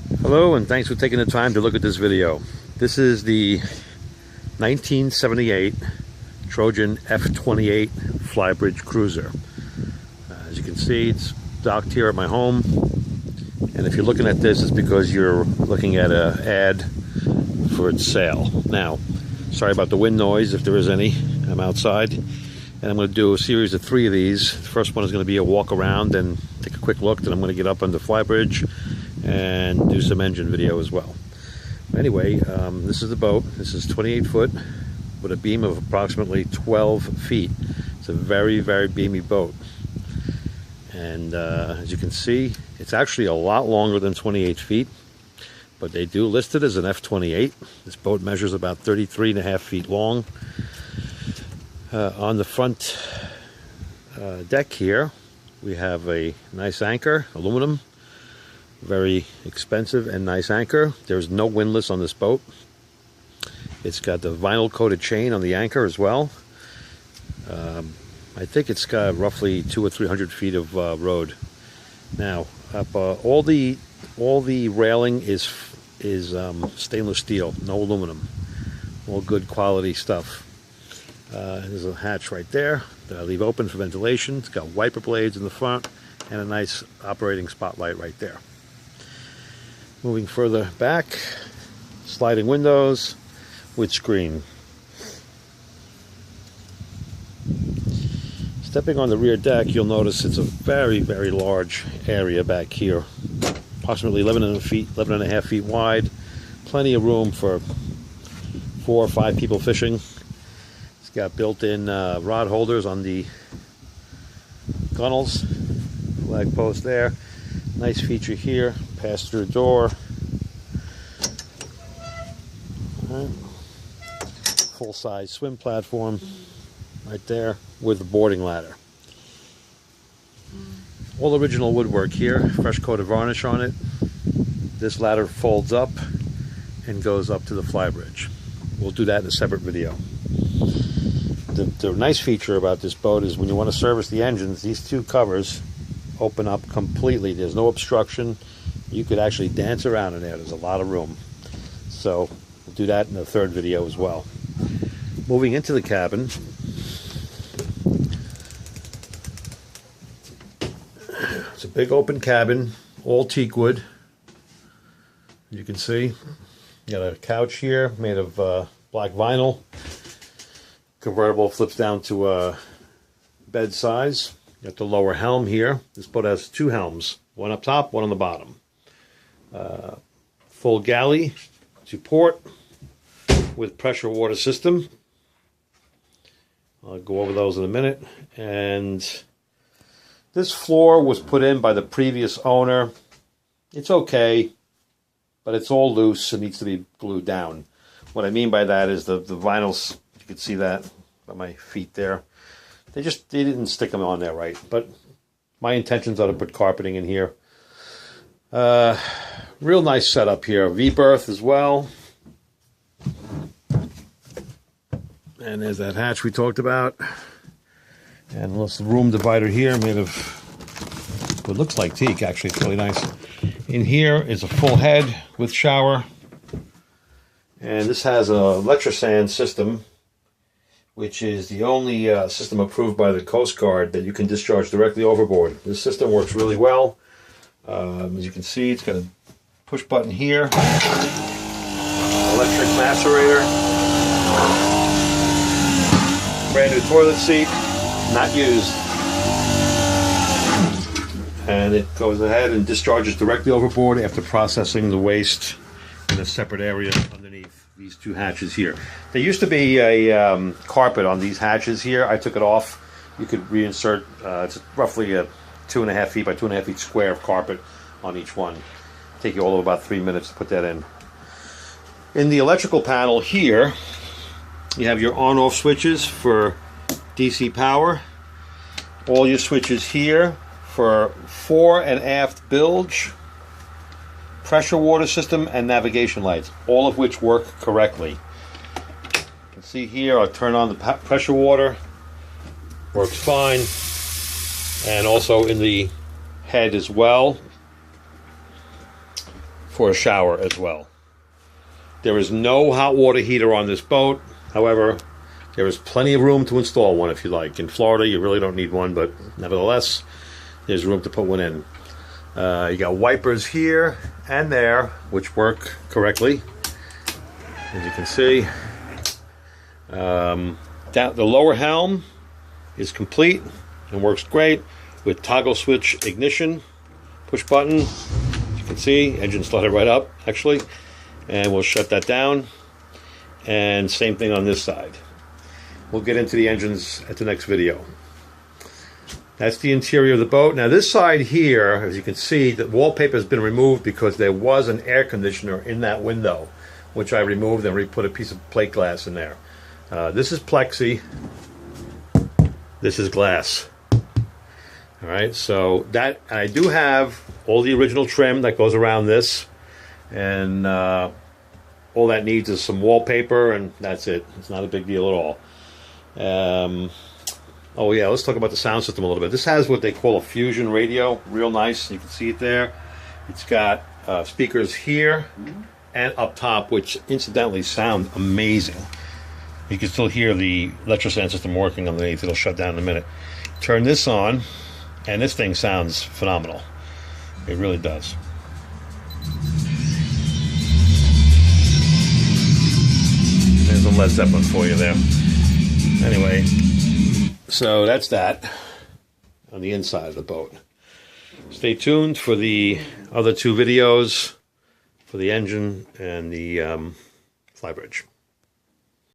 Hello, and thanks for taking the time to look at this video. This is the 1978 Trojan F-28 Flybridge cruiser. As you can see, it's docked here at my home, and if you're looking at this, it's because you're looking at an ad for its sale. Now, sorry about the wind noise, if there is any. I'm outside, and I'm going to do a series of 3 of these. The first one is going to be a walk around and take a quick look, then I'm going to get up on the Flybridge and do some engine video as well. Anyway, this is the boat. This is 28 foot with a beam of approximately 12 feet. It's a very, very beamy boat. And as you can see, it's actually a lot longer than 28 feet, but they do list it as an F-28. This boat measures about 33.5 feet long. On the front deck here, we have a nice anchor, aluminum. Very expensive and nice anchor. There's no windlass on this boat. It's got the vinyl coated chain on the anchor as well. I think it's got roughly 200 or 300 feet of road. Now, all the railing is stainless steel, no aluminum. All good quality stuff. There's a hatch right there that I leave open for ventilation. It's got wiper blades in the front and a nice operating spotlight right there. Moving further back, sliding windows with screen. Stepping on the rear deck, you'll notice it's a very, very large area back here. Approximately 11.5 feet wide. Plenty of room for 4 or 5 people fishing. It's got built-in rod holders on the gunnels. Flag post there. Nice feature here. Pass-through door. Full-size swim platform right there with a boarding ladder. All original woodwork here. Fresh coat of varnish on it. This ladder folds up and goes up to the Flybridge. We'll do that in a separate video. The nice feature about this boat is when you want to service the engines, these 2 covers open up completely. There's no obstruction. You could actually dance around in there. There's a lot of room. So we'll do that in the 3rd video as well. Moving into the cabin. It's a big open cabin, all teak wood. You can see. You got a couch here made of black vinyl. Convertible flips down to bed size. Got the lower helm here. This boat has 2 helms, one up top, one on the bottom. Full galley to port with pressure water system. I'll go over those in a minute. And this floor was put in by the previous owner. It's okay, but it's all loose and needs to be glued down. What I mean by that is the vinyls, you can see that by my feet there. They didn't stick them on there right, but my intentions are to put carpeting in here. Real nice setup here. V-berth as well. And there's that hatch we talked about. And a little room divider here made of what looks like teak. Actually, it's really nice. In here is a full head with shower. And this has a electrosand system, which is the only system approved by the Coast Guard that you can discharge directly overboard. This system works really well. As you can see, it's got a push button here, electric macerator, brand new toilet seat, not used. And it goes ahead and discharges directly overboard after processing the waste in a separate area underneath these 2 hatches here. There used to be a carpet on these hatches here. I took it off. You could reinsert, it's roughly a 2.5 feet by 2.5 feet square of carpet on each one. Take you all of about 3 minutes to put that in. In the electrical panel here, you have your on-off switches for DC power. All your switches here for fore and aft bilge, pressure water system, and navigation lights, all of which work correctly. You can see here, I'll turn on the pressure water. Works fine. And also in the head as well. for a shower as well. There is no hot water heater on this boat. However, there is plenty of room to install one if you like. In Florida, you really don't need one, but nevertheless, there's room to put one in. You got wipers here and there, which work correctly, as you can see. The lower helm is complete and works great with toggle switch ignition, push button. As you can see, engine started right up, actually. And we'll shut that down. And same thing on this side. We'll get into the engines at the next video. That's the interior of the boat. Now this side here, as you can see, the wallpaper has been removed because there was an air conditioner in that window, which I removed and put a piece of plate glass in there. This is plexi. This is glass. All right, so that, I do have all the original trim that goes around this, and all that needs is some wallpaper, and that's it. It's not a big deal at all. Oh yeah, let's talk about the sound system a little bit. This has what they call a fusion radio, real nice. You can see it there. It's got speakers here and up top, which incidentally sound amazing. You can still hear the electrosound system working underneath. It'll shut down in a minute. Turn this on, and this thing sounds phenomenal. It really does. There's a Led Zeppelin for you there. Anyway, so that's that on the inside of the boat. Stay tuned for the other two videos for the engine and the Flybridge.